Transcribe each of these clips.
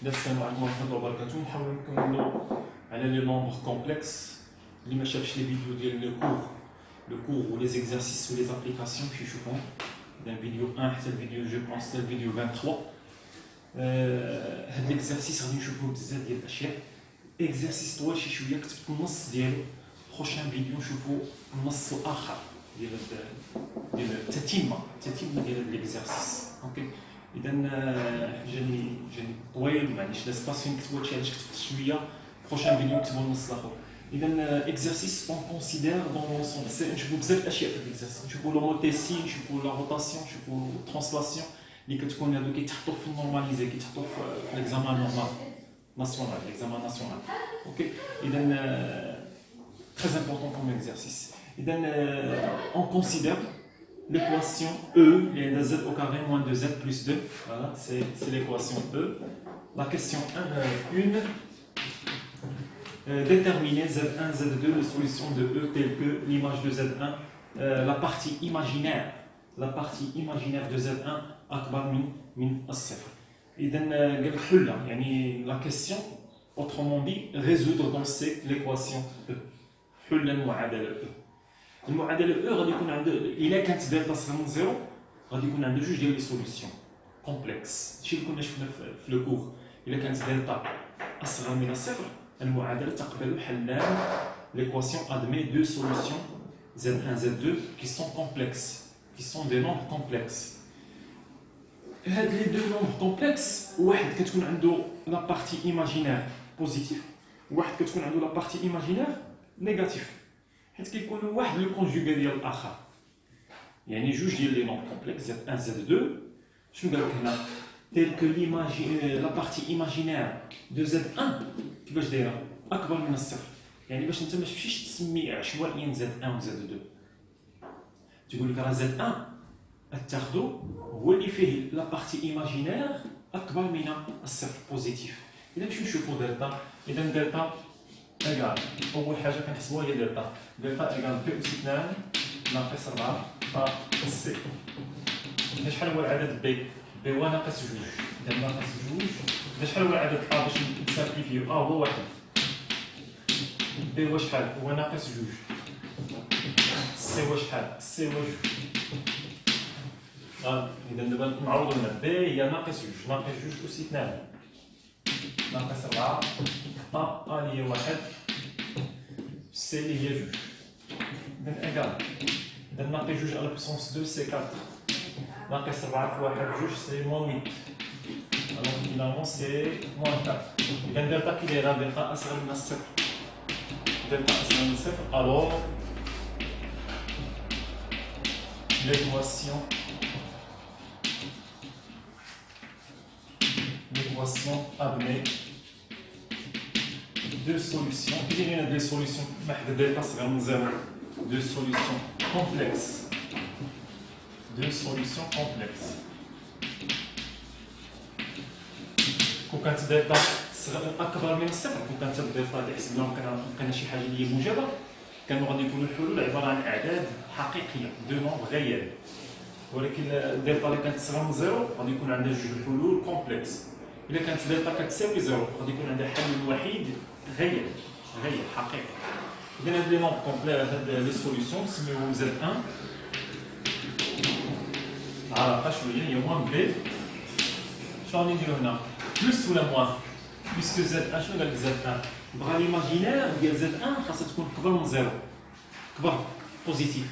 السلام عليكم ورحمة الله وبركاته. نحاول نكملوا على لي نومبر كومبلكس. اللي ما شافش لي فيديو ديال لو كور و لي زيكزارسيس و لي زابليكاسيون باش يشوفوهم. إذا فيديو 1 حتى الفيديو جو بونس حتى الفيديو 23. هاد ليكزارسيس غادي نشوفوه بزاف ديال الأشياء. إكزارسيس طوال شي شوية، كتبت النص ديالو. بروشان فيديو نشوفو النص الآخر ديال التتمة ديال هاد ليكزارسيس. اوكي، إذا جاني طويل، معليش لاسباس فين كتبوا هادشي علاش كتبت شوية. بروشان فيديو نكتبو النص الآخر. إذا إكزارسيس أون كونسيدير دون لونسومبل. نشوفو بزاف الأشياء في الإكزارسيس، نشوفو لو روتيسي، نشوفو لا روتاسيون، نشوفو ترانسلاسيون اللي كتكون هادو كيتحطو في النورماليزي، كيتحطو في ليكزامان نورمال ناسيونال، ليكزامان ناسيونال. اوكي، إذا très important comme exercice. إذا on considère l'équation E, les z au carré moins 2z plus 2. Voilà, c'est l'équation E. La question 1, déterminer Z1, Z2, les solutions de E telles que l'image de Z1, la partie imaginaire de Z1 أكبر من الصفر. إذا قال لك حلة، يعني la question, autrement dit, résoudre dans l'équation E. حل المعادلة E. المعادلة E غادي يكون عنده، إلا كانت دلتا صغر من زيرو غادي يكون عنده جوج ديال لي سوليسيون كومبلكس. هادشي اللي كنا شفنا في لو كور. إلا كانت دلتا أصغر من الصفر المعادلة تقبل حلان. l'équation admet deux solutions Z1 Z2 qui sont complexes, qui sont des nombres complexes. هاد لي دو nombres complexes، واحد كتكون عنده لا بارتي imaginaire بوزيتيف، واحد كتكون عنده لا بارتي imaginaire نيجاتيف، حيت كيكون واحد لو كونجوغي ديال الاخر. يعني جوج ديال لي نومبر كومبلكس Z1 Z2. شنو قال لك هنا؟ تيل كو لا بارتي ايماجينير دو Z1 كيفاش دايره اكبر من الصفر. يعني باش انت ما تمشيش تسمي عشوائيا Z1 و Z2، تقول لك راه Z1 تاخذو هو اللي فيه لا بارتي ايماجينير اكبر من الصفر بوزيتيف. اذا نمشيو نشوفوا دلتا. اذا دلتا ايكال، اول حاجه كنحسبوها هي دلتا. دلتا ايكال بي اس 2 ناقص 4 سي. شحال هو العدد بي؟ بي هو ناقص 2. اذا ناقص 2. شحال هو العدد ا باش نسامبليفيو؟ هو 1. بي هو شحال؟ هو ناقص 2. سي هو شحال؟ سي هو 2. اذا دابا نعوضو هنا. بي هي ناقص 2. ناقص 2 اس 2 ناقص 4 اللي هي 1 سي اللي هي 2. إذا إيكال، إذا ناقص 2 على بوسونس 2 سي 4. ناقص 4 في 1 2 سي موان 8. alors finalement c'est moins 4. إذا دلتا كي دايره؟ دلتا أصغر من الصفر. دلتا أصغر من الصفر، alors l'équation admet deux solutions. Il y a des solutions, delta c'est من zéro. Deux solutions complexes. Deux solutions complexes. كون كانت دلتا أكبر من الصفر، كون كانت الدلتا اللي حسبناهم كان شي حاجة اللي هي موجبة، كانوا غادي يكونوا الحلول عبارة عن أعداد حقيقية دو نومبر غيال. ولكن الدلتا اللي كانت صغر من زيرو غادي يكون عندها جوج حلول كومبلكس. إلا كانت دلتا كتساوي زيرو غادي يكون عندها حل وحيد غير حقيقي. إذا هاد لي نومبر كومبلكس، هاد لي سوليسيون نسميوهم Z1. علاقة شوية هي موان بي. شنو غادي نديرو هنا؟ بلوس ولا موان؟ بيسكو Z1 شنو قال لك Z1؟ بغا ليماجينير ديال Z1 خاصها تكون كبر من زيرو، كبر بوزيتيف.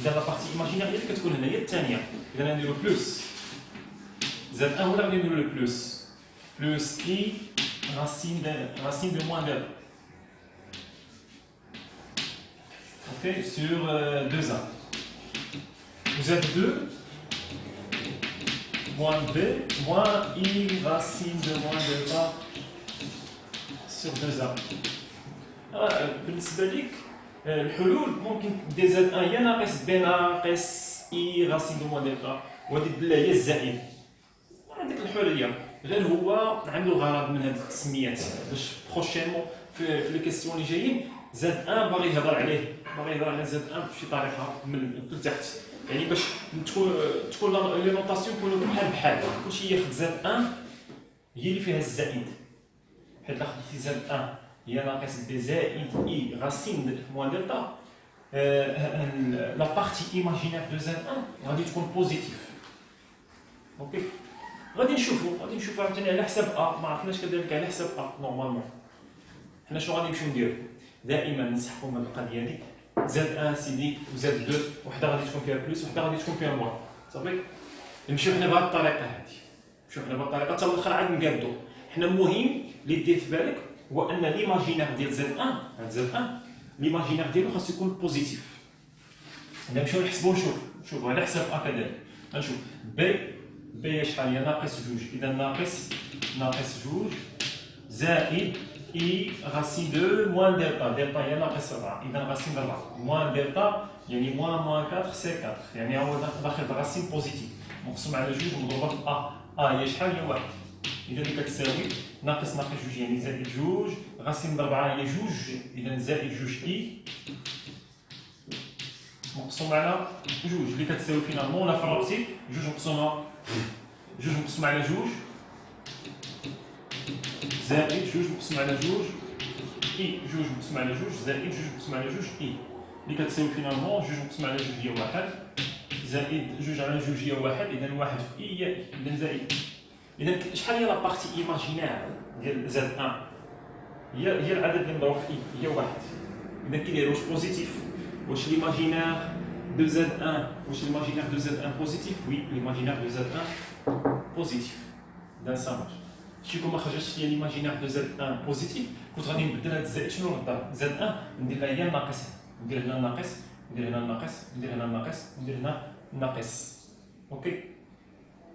إذا لا بارتي إيماجينير هي اللي كتكون هنا، هي الثانية. إذا غنديرو بلوس Z1 ولا غادي نديرو بلوس؟ plus i racine de moins 2. Ok, sur 2a. Vous êtes 2 moins b moins i racine de moins 2a sur 2a. بالنسبة ليك الحلول ممكن دير Z1 هي ناقص b ناقص i racine de moins 2a، وهادي الدالة هي الزائد. عندك الحلول غير هو عنده غرض من هاد التسميات باش بروشينمون في لي كيسيون اللي جايين Z1 باغي يهضر عليه Z1 بشي طريقه من التحت. يعني باش تكون لي نوطاسيون يكونوا بحال كلشي ياخذ Z1 هي اللي فيها الزائد. حيت لا خديتي زاد 1 هي ناقص بي زائد اي راسين موان دلتا، لا بارتي ايماجينير دو زاد 1 غادي تكون بوزيتيف. اوكي، غادي نشوفوا عاوتاني على حساب ا، ما عرفناش كذلك على حساب ا. نورمالمون حنا شنو غادي نمشيو نديرو؟ دائما نسحقوا من القضيه هذه، زاد 1 سيدي وزاد 2، وحده غادي تكون فيها بلوس وحده غادي تكون فيها موان. صافي، نمشيو حنا بهذه الطريقه هذه، نمشيو حنا بهذه الطريقه حتى الاخر عاد نقادو. حنا المهم اللي دير في بالك هو ان ليماجينير ديال زاد 1 ليماجينير ديالو خاصو يكون بوزيتيف. نمشيو نحسبو نشوفو على حساب ا كذلك. غنشوف بي شحال هي؟ ناقص جوج، اذا ناقص جوج زائد اي راسين دو موان دلتا، دلتا هي ناقص 4، اذا راسين 4 موان دلتا يعني موان 4 سي 4، يعني هو داخل راسين بوزيتيف مقسوم على جوج مضروبه في ا هي شحال؟ هي 1، اذا اللي كتساوي ناقص جوج يعني زائد جوج، راسين 4 هي جوج، اذا زائد جوج اي مقسوم على جوج اللي كتساوي فينالمون ولا فرقتي جوج مقسوم على جوج زائد جوج مقسوم على جوج اي، جوج مقسوم على جوج زائد جوج مقسوم على جوج اي، اللي كتساوي فينالمون جوج مقسوم على جوج هي 1 زائد جوج على جوج هي 1، اذا 1 في اي هي اي، اذا زائد. اذا شحال هي لا بارتي ايماجينير ديال زاد 1؟ هي العدد اللي مضروب في اي، هي 1. اذا كيداير واش بوزيتيف؟ واش ليماجينير دو زاد 1 واش ليماجينير دو زاد 1 بوزيتيف؟ وي، ليماجينير دو زاد 1 بوزيتيف. اذا سا شي كون ما خرجتش ليا ليماجينير دو زاد 1 بوزيتيف كنت غادي نبدل هاد الزائد شنو نقدر؟ زاد 1 ندير لها هي الناقص، ندير هنا الناقص، ندير هنا الناقص، ندير هنا الناقص، ندير هنا الناقص. اوكي،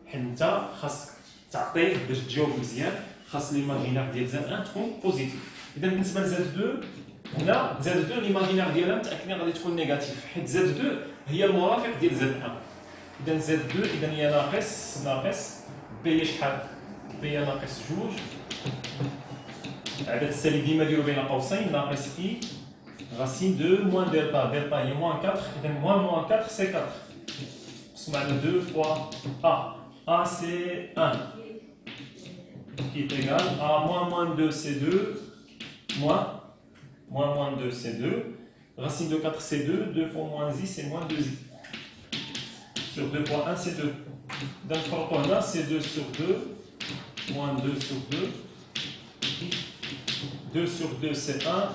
حيت انت خاصك تعطيه باش تجاوب مزيان، خاص ليماجينير ديال زاد 1 تكون بوزيتيف. اذا بالنسبه لزاد 2 هنا، زاد 2 ليماجينير ديالها متاكدين غادي تكون نيجاتيف، حيت زاد 2 هي المرافق ديال زاد 1. اذا زاد 2 اذا هي ناقص بي شحال؟ بي ناقص جوج، عدد السالب ديما ديرو بين قوسين، ناقص اي راسين دو موان دلتا، دلتا هي موان 4، اذا موان 4 سي 4 مقسوم على 2 فوا ا سي 1 qui est égal à moins 2 c'est 2 moins 2 c'est 2, racine de 4 c'est 2, 2 fois moins i c'est moins 2i. Sur 2 fois 1 c'est 2. Donc là c'est 2 sur 2, moins 2 sur 2, 2 sur 2 c'est 1,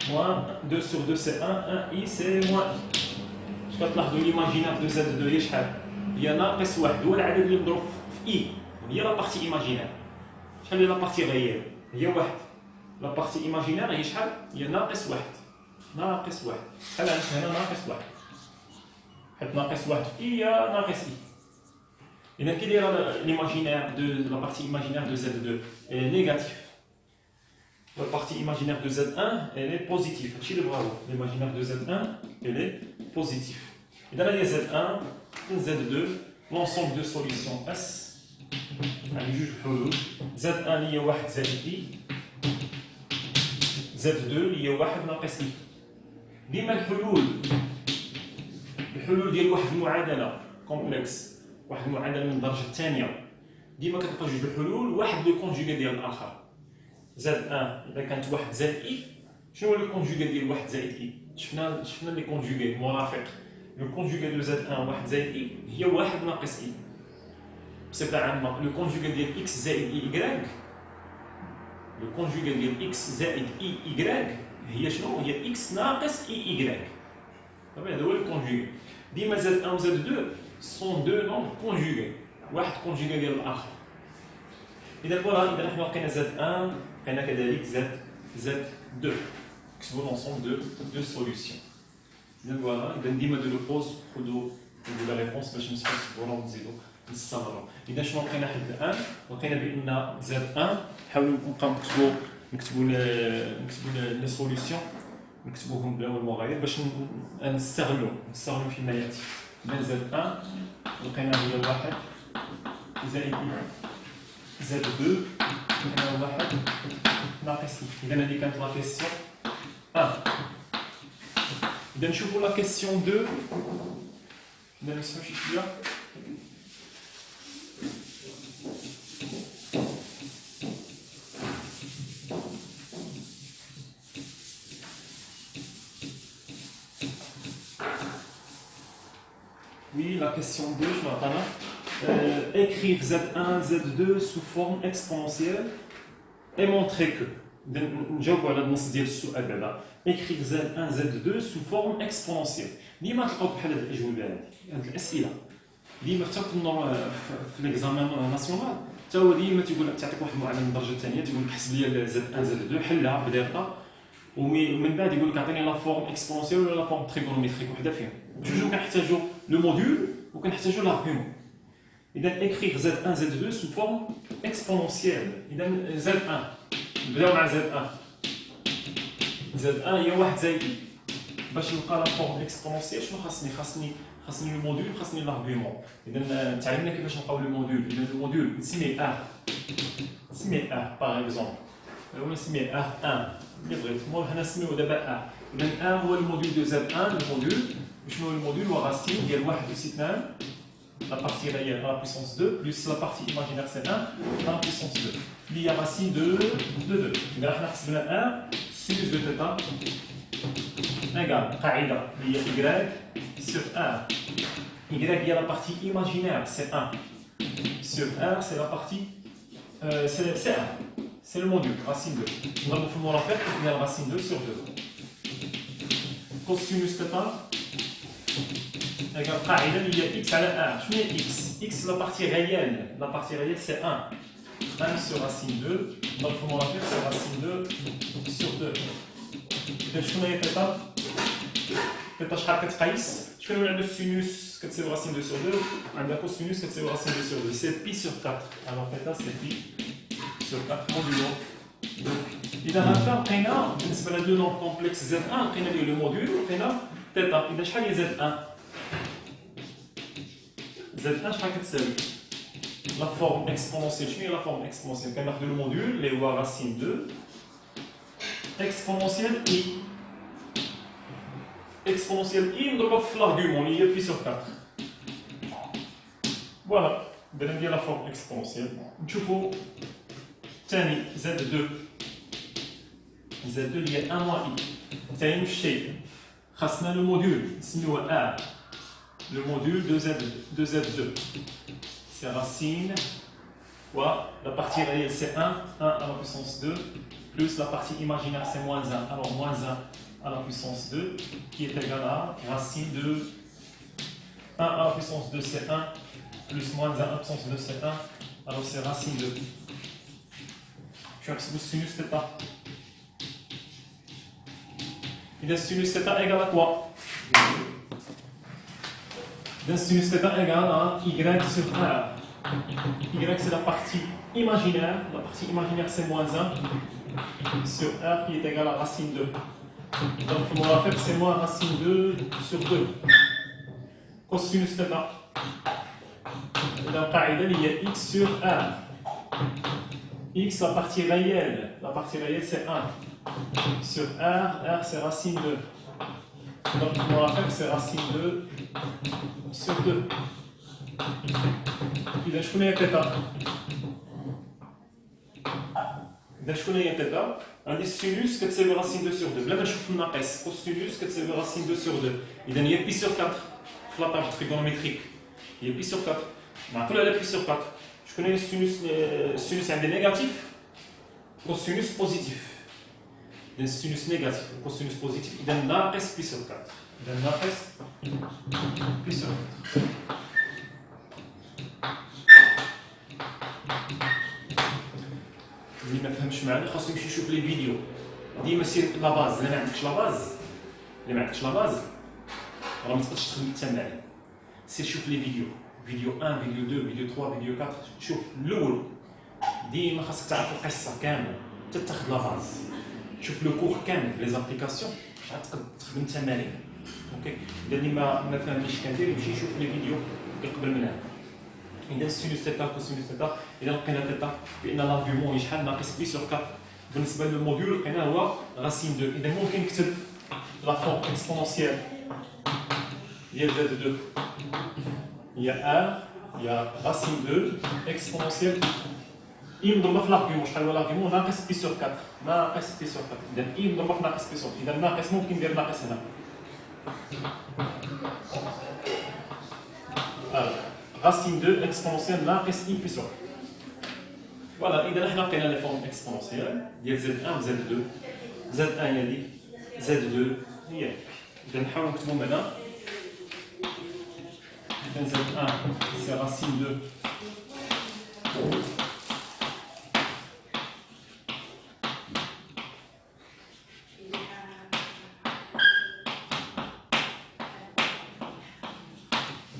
moins 2 sur 2 c'est 1, 1i c'est moins i. Je vais تلاحظوا l'imaginaire de Z2 هي شحال؟ هي ناقص 1، هو العدد اللي مضروب في i، هي لا بارتي ايماجينير. شحال هي لا بارتي غير؟ هي 1. لا بارتي ايماجينير هي شحال؟ هي ناقص 1. شحال عندك هنا ناقص 1؟ حيت ناقص 1 في اي هي ناقص اي. اذا كي دايره ليماجينير دو لا بارتي ايماجينير دو Z2 نيجاتيف، la partie imaginaire de Z1 elle est positive. Bravo. L'imaginaire de Z1 elle est positive. Et dans la Z1, Z2, l'ensemble de solutions S. Allez, juge حلول. Z1 lié 1 زائد I. Z2 lié 1 ناقص I. ديما الحلول ديال واحد المعادله كومبلكس، واحد المعادله من الدرجه الثانيه، ديما كتلقى جوج الحلول، واحد لو كونجوغي ديال الاخر. زاد 1 اذا كانت 1 زائد اي، شنو هو لو كونجوغي ديال 1 زائد اي؟ شفنا لي كونجوغي مرافق. لو كونجوغي دو زاد 1 1 زائد اي هي 1 ناقص اي. بصفه عامه لو كونجوغي ديال اكس زائد اي ايكغيك، لو كونجوغي ديال اكس زائد اي ايكغيك هي شنو؟ هي اكس ناقص اي ايكغيك. صافي، هذا هو لو كونجوغي. ديما زاد 1 و زاد 2 سون دو نومبر كونجوغي، واحد كونجوغي ديال الاخر. اذا فوالا، اذا حنا لقينا زاد 1 لقينا كذلك زاد 2. نكتبوا لونسومبل دو سوليسيون. اذا فوالا، اذا ديما دو لو بوز خذوا لا ريبونس باش نصبروا ونزيدوا نستمروا. اذا شنو لقينا حد الان؟ لقينا بان زاد 1، نحاولوا نبقاو نكتبوا لي سوليسيون، نكتبوهم بلا والو غير باش نستغلوا فيما ياتي. اذا زاد 1 لقينا هي 1 زائد زاد 2 لقينا 1 ناقص. اذا هذه كانت لا كيسيون 1. اذا نشوفوا لا كيسيون 2. اذا نمسحوا شي شويه. la question 2 شنو عطانا écrire Z1 Z2 sous forme exponentielle et montrer que نجاوبوا على النص ديال السؤال بعدا écrire Z1 Z2 sous forme exponentielle. ديما تلقاو بحال هاد الاجوبه هاد الاسئله ديما حتى في ليكزامان ناسيونال حتى هو ديما تيقول لك تعطيك واحد المعلم من الدرجه الثانيه تيقول لك حسب لي Z1 Z2 حلها بدقه ومن بعد يقول لك عطيني لا فورم اكسبونسيال ولا لا فورم تريغونوميتريك وحده فيهم جوج كنحتاجوا لو موديول وكنحتاجوا لارغيومون. اذا écrire Z1 Z2 sous forme exponentielle. اذا Z1 نبداو مع Z1 Z1 هي 1 زائد باش نلقى لا فورم اكسبونسيال شنو خاصني لو موديول خاصني لارغيومون. اذا تعلمنا كيفاش نلقاو لو موديول. اذا لو موديول نسميه ا باغ اكزومبل ولا نسميه ا1 اللي بغيت مور حنا نسميو دابا ا. اذا ا هو الموديول دو Z1 الموديول شنو هو الموديول هو راسين ديال 1 أس 2 la partie réelle à la puissance 2 plus la partie imaginaire c'est 1 à la puissance 2 il y a racine de 2. إذا راح نحسب لنا 1 sinus de θ égale قاعدة اللي هي y sur 1. y هي la partie imaginaire c'est 1 sur 1 c'est la partie c'est 1 c'est le module racine 2. نضربو في المرافق égale racine 2 sur 2 cosinus θ égale قاعدة اللي هي x على 1. شنو هي x la partie réelle c'est 1 sur racine 2 نضرب في المرافق c'est racine 2 sur 2. إذا شنو هي θ شحال كتقيس شكون عنده السينوس كتساوي racine 2 sur 2 عندها cosinus كتساوي racine 2 sur 2 c'est pi sur 4 alors θ c'est pi sur 4 modulo. إذا هكا لقينا بالنسبة لهاد لو نوم كومبلكس Z1 لقينا ليه لو موديول ولقينا θ. إذا شحال هي Z1 شحال كتساوي لا فورم اكسبونسيال. شنو هي لا فورم اكسبونسيال؟ كناخذوا لو موديول اللي هو راسين 2 اكسبونسيال اي نضربها في لارغيومون اللي هي بي سور 4 فوالا. إذا ندير لا فورم اكسبونسيال نشوفوا ثاني Z2 اللي هي 1 موان اي ثاني نفس الشيء خاصنا لو موديول نسميوه ا. Le module de Z2, c'est racine, la partie réelle c'est 1 à la puissance 2, plus la partie imaginaire c'est moins 1, alors moins 1 à la puissance 2, qui est égal à racine de 1 à la puissance 2 c'est 1, plus moins 1 à la puissance 2 c'est 1, alors c'est racine de. Je vais le sinus θ. Et le sinus θ égale à quoi? Sinus θ égale à y sur r. Y c'est la partie imaginaire. La partie imaginaire c'est moins 1 sur r qui est égal à racine 2. Donc on va faire c'est moins racine 2 sur 2. Cosinus θ. La قاعدة اللي هي x sur r. X la partie réelle. La partie réelle c'est 1 sur r c'est racine 2. Donc on va faire c'est racine 2 sur 2. إذا شكون هي θ؟ عندي السينوس كتساوي racine 2 sur 2 بلا ما نشوف الناقص cosinus كتساوي racine 2 sur 2. إذا هي pi sur 4 في لاباج تريغونوميتريك هي pi sur 4 معقولة على pi sur 4. شكون هي السينوس عندي نيجاتيف cosinus بوزيتيف. إذا السينوس نيجاتيف cosinus بوزيتيف إذا ناقص pi sur 4. إذا ناقص pi sur 4. اللي ما فهمش معنا خاصو يمشي يشوف لي فيديو. ديما سير لا باز. إلا ما عندكش لا باز راه ما تقدرش تخدم التمارين. سير شوف لي فيديو 1 فيديو 2 فيديو 3 فيديو 4. شوف الاول ديما خاصك تعرف القصه كامله حتى تاخذ لا باز. شوف لو كور كامل لي زابليكاسيون باش عاد تقدر تخدم التمارين. اوكي اذا اللي ما فهمنيش كثير يمشي يشوف لي فيديو اللي قبل من هذا. إذا سينوس θ كوسينوس θ إذا لقينا θ بأن لارغيومون شحال ناقص بي سور 4 بالنسبة للموديول لقيناه هو راسين 2. إذا ممكن نكتب لا فورم اكسبونونسيال ديال Z2 هي ا هي راسين 2 اكسبونونسيال اي مضروبة في لارغيومون. شحال هو لارغيومون؟ ناقص بي سور 4 ناقص بي سور 4. إذا اي مضروبة في ناقص بي سور 4. إذا ناقص ممكن ندير ناقص هنا racine 2 exponentielle ناقص i plus 1. Voilà, إذا حنا لقينا لي فورم اكسبونسيال ديال Z1 و Z2. Z1 هي اللي Z2 هي. إذا نحاولوا نكتبوا هنا. إذا Z1 c'est racine 2.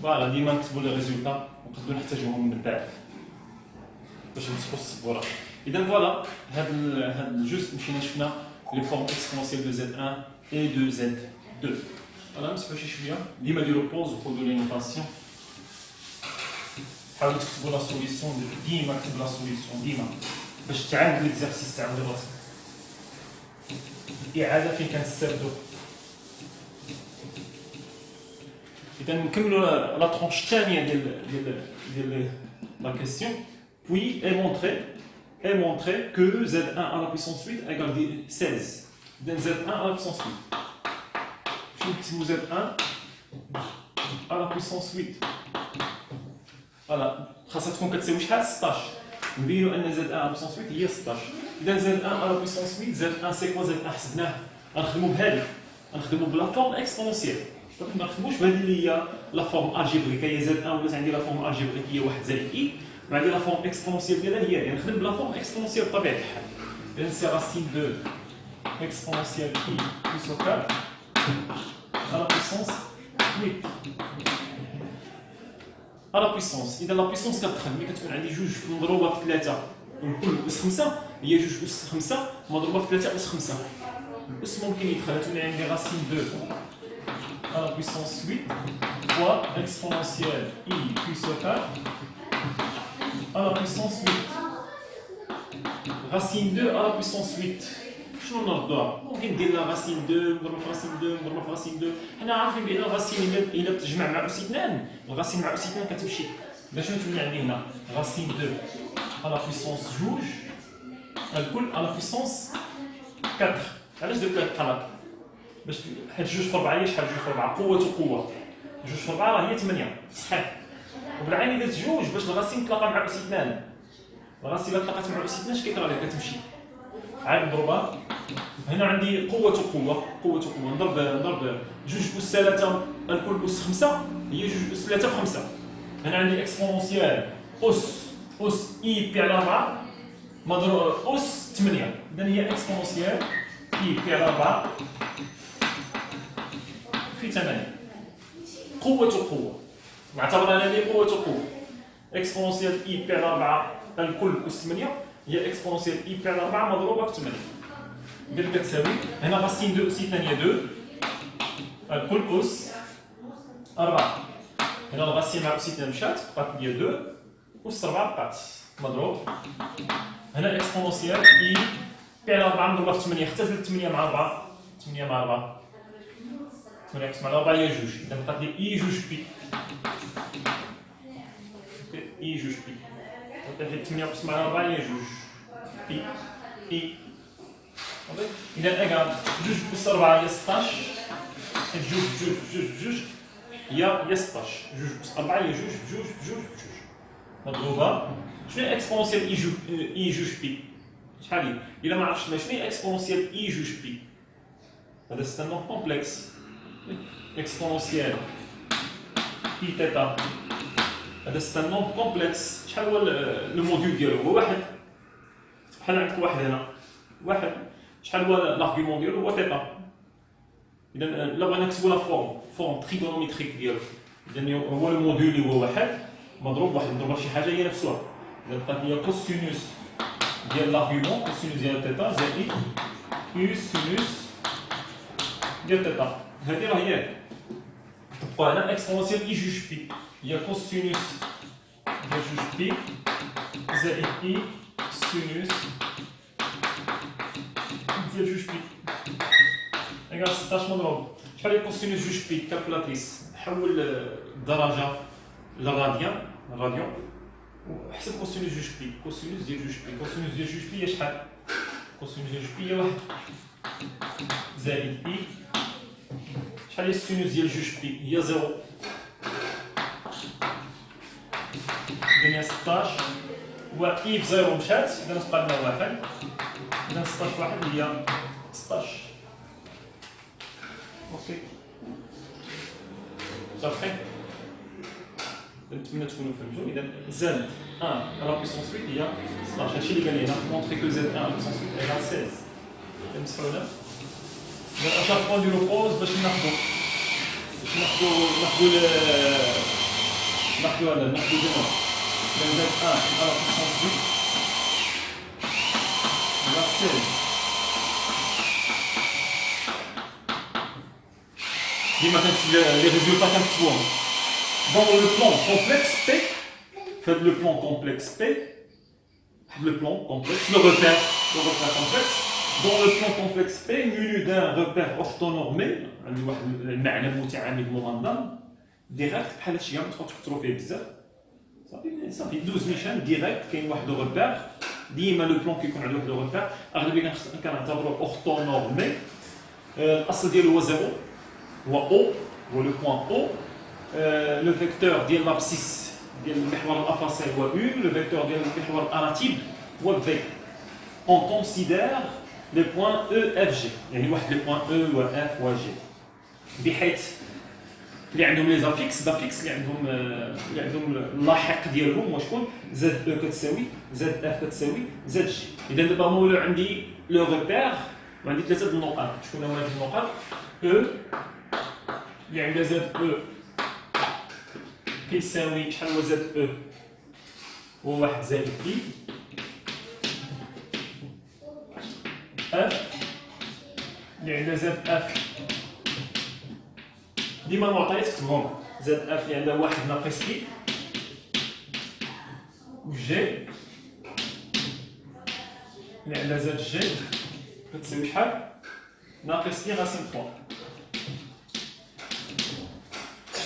فوالا ديما نكتبوا لي ريزولتا ونقدروا نحتاجوهم من بعد باش نسقوا السبوره. اذا فوالا هاد الجزء مشينا شفنا لي فورم اكسبونسيال دو زد 1 اي دو زد 2. فوالا نسمعوا شي شويه ديما ديروا بوز وخذوا لي نوتاسيون. حاولوا تكتبوا لا سوليسيون ديما كتب لا سوليسيون ديما باش تعاود ليكزارسيس تاع راسك. الاعاده فين كنستافدوا. إذا نكملوا لا ترونش الثانيه ديال لا كيسيون. Puis est montré que Z1 à la puissance 8 égale 16. Donc Z1 à la puissance 8. Je vais vous Z1 à la puissance 8. Voilà. خاصتكم كتساوي شحال 16. نبينوا ان Z1 à la puissance 8 هي 16. إذا Z1 à la puissance 8 Z1 c'est quoi Z1 حسبناه. غنخدموا بهذه. غنخدموا بلا فورم اكسبونسيال. ما نخدموش بهذه اللي هي لا فورم الجبريك. هي Z1 ولات عندي لا فورم الجبريك هي 1 زائد i. مع لا فورم اكسبونسيال ديالها هي يعني نخدم بلا فورم اكسبونسيال بطبيعه الحال. اذا سي راسين 2 اكسبونسيال i بلس 4 على بويسونس 8 على بويسونس. اذا لا بويسونس كتدخل ملي كتكون عندي جوج مضروبه في 3 والكل اس 5 هي جوج اس 5 مضروبه في 3 اس 5. الاس ممكن يدخل تولي عندي راسين 2 على بويسونس 8 فوا اكسبونسيال i بلس 4 à la puissance 8. Racine 2 à la puissance 8. شنو نردوها؟ ممكن ندير لها racine 2 نضربها في racine 2 نضربها في racine 2. حنا عارفين بان الراسين الا تجمع مع اس 2 الراسين مع اس 2 كتمشي. باش شنو تولي عندي هنا؟ racine 2 à la puissance جوج الكل à la puissance 4. علاش درت هاد الحركه؟ باش حيت جوج في 4 هي شحال؟ جوج في 4 قوة وقوة. جوج في 4 راه هي 8 صحيح. وبالعين درت جوج باش الغاسين تلاقى مع اس 2. الغاسين الا تلاقات مع اس 2 اش كيطرى لها؟ كتمشي. عاد نضربها. هنا عندي قوة وقوة، قوة وقوة. نضرب جوج أس 3 الكل أس 5 هي جوج أس 3 في 5. هنا عندي اكسبونسيال أس إي بي على 4 مضروب أس 8. إذا هي اكسبونسيال إي بي على 4 في 8. قوة وقوة. نعتبر انا لي قوة وقوة. اكسبونسيال اي بي على 4 الكل اس 8 هي اكسبونسيال اي بي على 4 مضروبة في 8. إذا كتساوي هنا راسين 2 اس 2 هي 2 الكل اس 4. هنا الراسين مع اس 2 مشات بقات هي 2 اس 4 بقات مضروب. هنا اكسبونسيال اي بي على 4 مضروبة في 8 اختزلت 8 مع 4 8 مع 4 8 مع 4 هي جوج. إذا بقات لي اي جوج بي اي جوج بي. وتجي 8 قسم على 4 هي جوج بي اي. اذا اكاد جوج اس 4 هي 16. جوج هي 16. جوج اس 4 هي جوج مضروبه. شنو هي اكسبونسيال اي جوج بي؟ شحال هي؟ الا ما عرفتش شنو هي اكسبونسيال اي جوج بي؟ هذا سي ان نوم كومبلكس. اكسبونسيال اي تيتا هذا سي ان نوم كومبلكس. شحال هو لو موديول ديالو؟ هو واحد. بحال عندك واحد هنا واحد. شحال هو لارغيومون ديالو؟ هو تيتا. اذا لا بغينا نكتبوا لا فورم تريغونوميتريك ديالو. اذا هو لو موديول اللي هو واحد مضروب واحد مضروبه في شي حاجه هي نفسها. اذا بقات هي كوسينوس ديال لارغيومون كوسينوس ديال تيتا زائد كوسينوس ديال تيتا. هذه راه هي تبقى هنا اكسبونسيال اي جوج بي هي كوسينوس ديال جوج بي زائد اي سينوس ديال جوج بي ايكال 16 مضروب. شحال هي كوسينوس جوج بي؟ كالكولاتريس حول الدرجه للراديان وحسب كوسينوس جوج بي. كوسينوس ديال جوج بي كوسينوس ديال جوج بي هي شحال؟ كوسينوس ديال جوج بي هي واحد زائد اي. شحال هي السينوس ديال جوج بي؟ هي 0. إذا هي 16 و إي في 0 مشات، إذا تبقى لنا واحد، إذا 16 واحد هي 16. أوكي صافي. نتمنى تكونوا فهمتوا. إذا زد 1 على بويسونس 8 هي 16. هادشي اللي قال لي هنا مونطري كو زد 1 على بويسونس 8 إيغال 16. فهمتوا ولا؟ إذا أشاف بوان نديرو بوز باش ناخدو ديما. إذا زد 1 على بويسونس 8 إيغال 16. ديما لي ريزولتا كنكتبوهم. Dans le plan complexe P, faites le plan complexe P, le plan complexe, le repère complexe. Dans le plan complexe P, muni d'un repère orthonormé, المعنى المتعامد منظم ديريكت بحال هادشي كاع تخطروا فيه بزاف. صافي دوز ميشان ديريكت كاين واحد الريبير. ديما لو بلون كيكون عنده واحد الريبير اغلبيه كنعتبروه اورتونورمي. الاصل ديالو هو 0 هو او هو لو بوين او. لو فيكتور ديال لابسيس ديال المحور الافاصي هو 1، لو فيكتور ديال المحور الاناتيب هو في. اون كونسيدير لي بوين او اف جي، يعني واحد لي بوين او و اف و جي، بحيث اللي عندهم لي زافيكس اللي عندهم اللاحق ديالهم هو شكون؟ زد او كتساوي زد اف كتساوي زد جي. اذا دابا مولو عندي لو ريبير وعندي ثلاثه النقاط. شكون هما هاد النقاط؟ او اللي عندها زد او كيساوي شحال هو زد او؟ هو 1 زائد بي. اف اللي عندها زد اف ديما المعطيات تكتبهم. زد اف اللي عندها 1 ناقص بي، و جي اللي عندها زد جي كتساوي شحال؟ ناقص بي غاسين 3.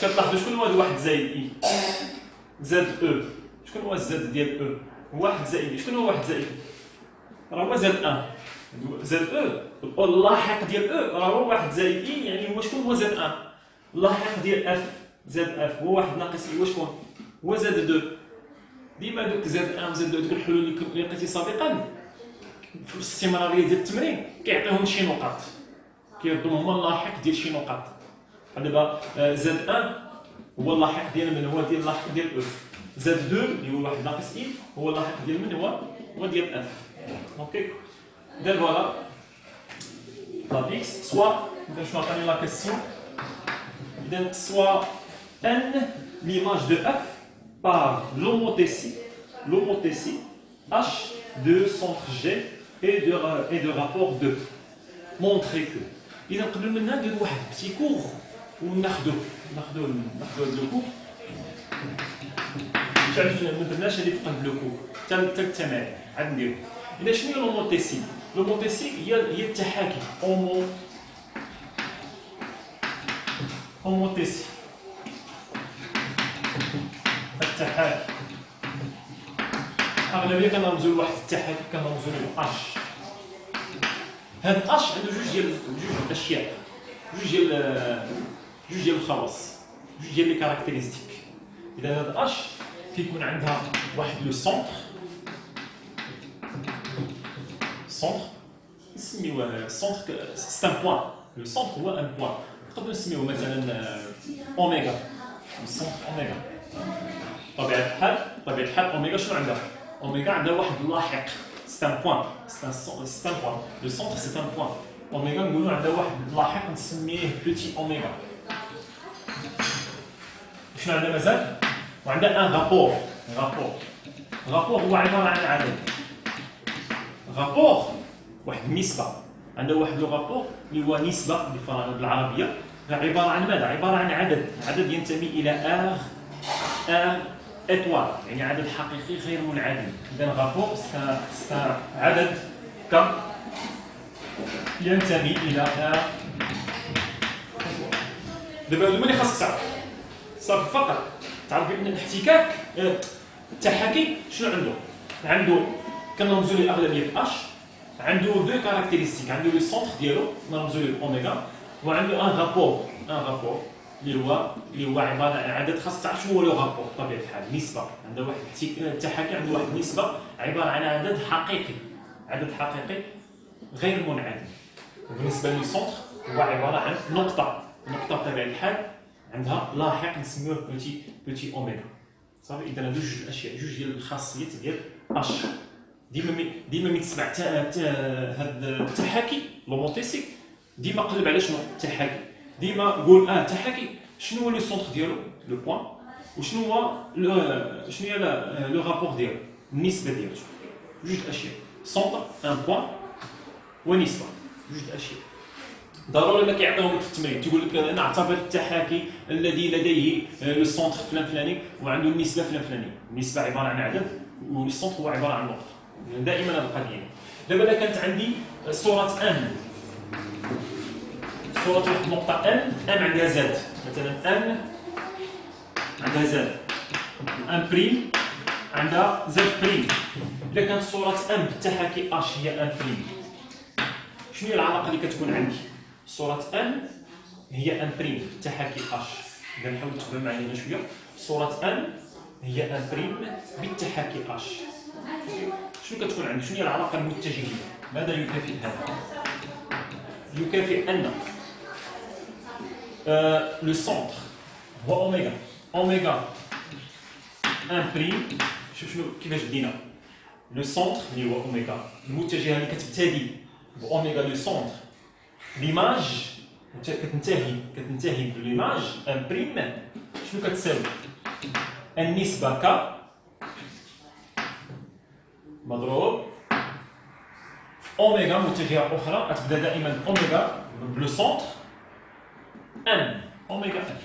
كتلاحظوا شكون هو هاد 1 زائد اي؟ زد او. شكون هو الزد ديال او؟ 1 زائد اي. شكون هو 1 زائد اي؟ راه هو زد 1. زد او اللاحق ديال او راه هو 1 زائد اي، يعني هو شكون هو زد 1. اللاحق ديال اف زد اف هو 1 ناقص اي، هو شكون؟ هو زد 2. ديما دوك زد 1 وزد 2 دوك الحلول اللي لقيتي سابقا في الاستمراريه ديال التمرين كيعطيهم شي نقاط، كيردوا هما اللاحق ديال شي نقاط. دابا زد 1 هو اللاحق ديال من؟ هو ديال اللاحق ديال او. زد 2 اللي هو 1 ناقص اي هو اللاحق ديال من؟ هو ديال اف. اوكي دابا فوالا لا فيكس سوا اذا شنو عطاني لا كيسيون. اذا سوا ان ليماج دو اف بار l'homothétie h de centre G et de rapport 2. Montrer que. إذا قبل منا نديرو واحد بتي كور وناخدو هاد لو كور. ما درناش هادي في قلب لو كور حتى التمارين عاد نديرو. إذا شنو هي لوموتيسي؟ لوموتيسي هي التحاكي. هوموتيسي التحاكي. اغلبيه كنرمزو لواحد التحاكي كنرمزو له اش. هاد اش عنده جوج اشياء، جوج ديال الخواص، جوج ديال لي كاركتيرستيك. اذا هاد اش كيكون عندها واحد لو سونتر نسميوه سونتر سي ان بوين. لو سونتر هو ان بوين. نقدروا نسميوه مثلا اوميغا. السونتر اوميغا طبيعة الحال اوميغا شنو عندها؟ اوميغا عندها واحد اللاحق. C'est un point. Le centre, c'est un point. Oméga, nous avons un petit oméga. شنو عندنا مازال؟ وعندنا un rapport. rapport هو عبارة عن عدد. rapport واحد النسبة. عندنا واحد لو رابور اللي هو نسبة بالعربية. عبارة عن ماذا؟ عبارة عن عدد ينتمي إلى R étoile، يعني عدد حقيقي غير منعدم. إذا رابور سي عدد ينتمي إلى R. دابا هادو اللي خاصك تعرف صافي فقط تعرف بأن الاحتكاك التحاكي شنو عنده كنرمزو ليه أغلبية اش. عنده دو كاركتيرستيك، عنده لو سونتر ديالو نرمزو ليه اوميغا، وعنده ان رابور اللي هو عباره عن عدد. خاصك تعرف شنو هو لو رابور بطبيعه الحال. نسبه عندها واحد التحاكي، عنده واحد النسبه عباره عن عدد حقيقي، عدد حقيقي غير منعدم. وبالنسبه للسونتر هو عباره عن نقطه بطبيعه الحال عندها لاحق نسميوه بوتي اوميغا. صافي. اذا هادو جوج الاشياء، جوج ديال الخاصيات ديال اش. ديما ملي تسمع هاد التحاكي لومونتيسيك، ديما قلب على شنو التحاكي. ديما قول التحاكي شنو هو لو سونتر ديالو لو بوين، وشنو هو شنو هي لو رابور ديالو النسبه ديالو. جوج الاشياء، سونتر ان بوين ونسبه، جوج الاشياء. ضروري ما كيعطيهم لك في التمرين تيقول لك انا اعتبر التحاكي الذي لديه لو سونتر فلان فلاني وعنده النسبه فلان فلاني. النسبه عباره عن عدد والسونتر هو عباره عن نقطه. دائما هذه القضيه. دابا انا كانت عندي صوره ان، صوره واحد النقطه ان عندها زاد، مثلا ان عندها زاد، ان بريم عندها زاد بريم. اذا كانت صوره ان بالتحاكي اش هي ان بريم، شنو هي العلاقه اللي كتكون عندي؟ صورة ان هي ان بريم بالتحاكي اش. اذا نحاول تفهم معايا هنا شويه. صورة ان هي ان بريم بالتحاكي اش. شنو كتكون عندي؟ شنو هي العلاقه المتجهيه؟ ماذا يكافئ هذا؟ يكافئ ان لو سونتر هو اوميغا. اوميغا ان بريم. شوف شنو كيفاش بدينا. لو سونتر اللي هو اوميغا، المتجهه اللي كتبتدي باوميغا لو سونتر. ليماج كتنتهي بالليماج ان بريم. شنو كتساوي؟ النسبه ك مضروب في اوميغا متجهه اخرى. غتبدا دائما اوميغا بلو سونتر ان اوميغا ان.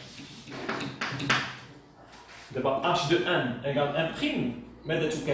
دابا اش دو ان ايكال ان بريم ماذا تكافئ؟